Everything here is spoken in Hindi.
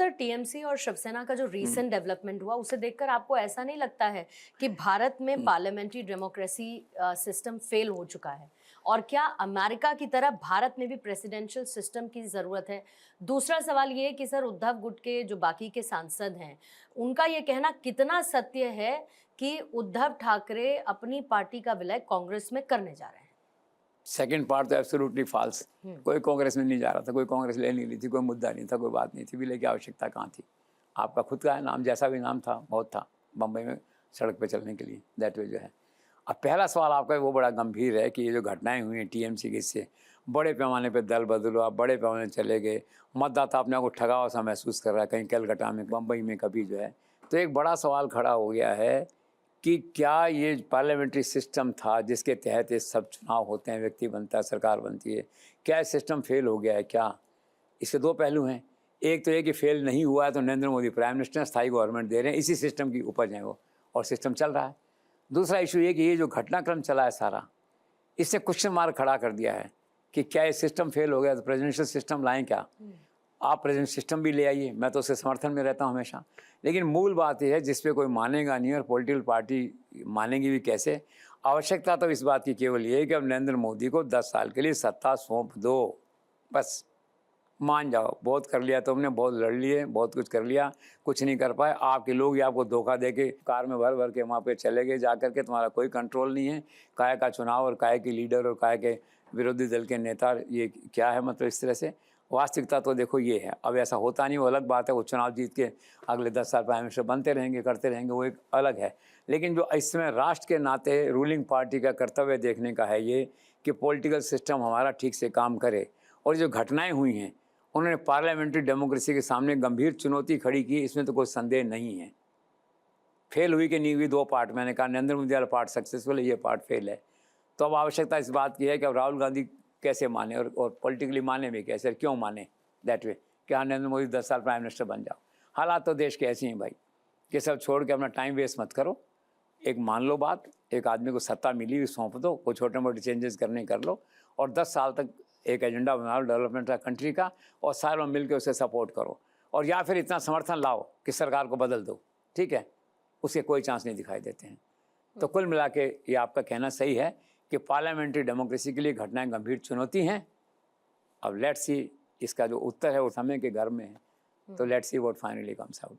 सर, टीएमसी और शिवसेना का जो रीसेंट डेवलपमेंट हुआ उसे देखकर आपको ऐसा नहीं लगता है कि भारत में पार्लियामेंट्री डेमोक्रेसी सिस्टम फेल हो चुका है? और क्या अमेरिका की तरह भारत में भी प्रेसिडेंशियल सिस्टम की ज़रूरत है? दूसरा सवाल ये है कि सर, उद्धव गुट के जो बाकी के सांसद हैं, उनका ये कहना कितना सत्य है कि उद्धव ठाकरे अपनी पार्टी का विलय कांग्रेस में करने जा रहे हैं? सेकंड पार्ट तो एब्सोल्युटली फॉल्स। कोई कांग्रेस में नहीं जा रहा था, कोई कांग्रेस ले नहीं रही थी, कोई मुद्दा नहीं था, कोई बात नहीं थी। विलय की आवश्यकता कहाँ थी? आपका खुद का है नाम, जैसा भी नाम था बहुत था बम्बई में सड़क पे चलने के लिए, दैट वे जो है। अब पहला सवाल आपका वो बड़ा गंभीर है कि ये जो घटनाएं हुई हैं टीएमसी की, इससे बड़े पैमाने पे दल बदल हुआ, बड़े पैमाने चले गए, मतदाता अपने आप को ठगा हुआ सा महसूस कर रहा है, कहीं कलकत्ता में, बम्बई में, कभी जो है। तो एक बड़ा सवाल खड़ा हो गया है कि क्या ये पार्लियामेंट्री सिस्टम था जिसके तहत ये सब चुनाव होते हैं, व्यक्ति बनता है, सरकार बनती है, क्या ये सिस्टम फेल हो गया है क्या? इसके दो पहलू हैं। एक तो ये कि फेल नहीं हुआ है तो नरेंद्र मोदी प्राइम मिनिस्टर स्थायी गवर्नमेंट दे रहे हैं, इसी सिस्टम की उपज है वो, और सिस्टम चल रहा है। दूसरा इशू ये कि ये जो घटनाक्रम चला है सारा, इसने क्वेश्चन मार्क खड़ा कर दिया है कि क्या ये सिस्टम फेल हो गया तो प्रेसिडेंशियल सिस्टम लाएं क्या? आप प्रेजेंट सिस्टम भी ले आइए, मैं तो उसके समर्थन में रहता हूँ हमेशा। लेकिन मूल बात यह है जिस पे कोई मानेगा नहीं और पॉलिटिकल पार्टी मानेगी भी कैसे। आवश्यकता तो इस बात की केवल ये है कि अब नरेंद्र मोदी को 10 साल के लिए सत्ता सौंप दो, बस मान जाओ। बहुत कर लिया तुमने, बहुत लड़ लिए, बहुत कुछ कर लिया, कुछ नहीं कर पाए। आपके लोग ही आपको धोखा दे के कार में भर भर के वहाँ पे चले गए, जा करके तुम्हारा कोई कंट्रोल नहीं है। काय का चुनाव और काय के लीडर और काय के विरोधी दल के नेता, ये क्या है? मतलब इस तरह से वास्तविकता तो देखो ये है। अब ऐसा होता नहीं, वो अलग बात है। वो चुनाव जीत के अगले 10 साल प्राइम मिनिस्टर बनते रहेंगे, करते रहेंगे, वो एक अलग है। लेकिन जो इस समय राष्ट्र के नाते रूलिंग पार्टी का कर्तव्य देखने का है ये कि पॉलिटिकल सिस्टम हमारा ठीक से काम करे। और जो घटनाएं हुई हैं उन्होंने पार्लियामेंट्री डेमोक्रेसी के सामने गंभीर चुनौती खड़ी की, इसमें तो कोई संदेह नहीं है। फेल हुई कि नहीं हुई, दो पार्ट, मैंने कहा नरेंद्र मोदी वाला पार्ट सक्सेसफुल है, ये पार्ट फेल है। तो अब आवश्यकता इस बात की है कि अब राहुल गांधी कैसे माने और पॉलिटिकली माने भी कैसे, क्यों माने दैट वे कि हाँ नरेंद्र मोदी 10 साल प्राइम मिनिस्टर बन जाओ। हालात तो देश के ऐसे हैं भाई कि सब छोड़ के अपना टाइम वेस्ट मत करो। एक मान लो बात, एक आदमी को सत्ता मिली हुई सौंप दो, कोई छोटे मोटे चेंजेस करने कर लो, और 10 साल तक एक एजेंडा बना लो डेवलपमेंट का कंट्री का, और सारों मिल के उसे सपोर्ट करो। और या फिर इतना समर्थन लाओ कि सरकार को बदल दो, ठीक है? उसके कोई चांस नहीं दिखाई देते हैं। तो कुल मिला के ये आपका कहना सही है कि पार्लियामेंट्री डेमोक्रेसी के लिए घटनाएं गंभीर चुनौती हैं। अब लेट्स सी, इसका जो उत्तर है वो समय के घर में है। तो let's see what finally comes out.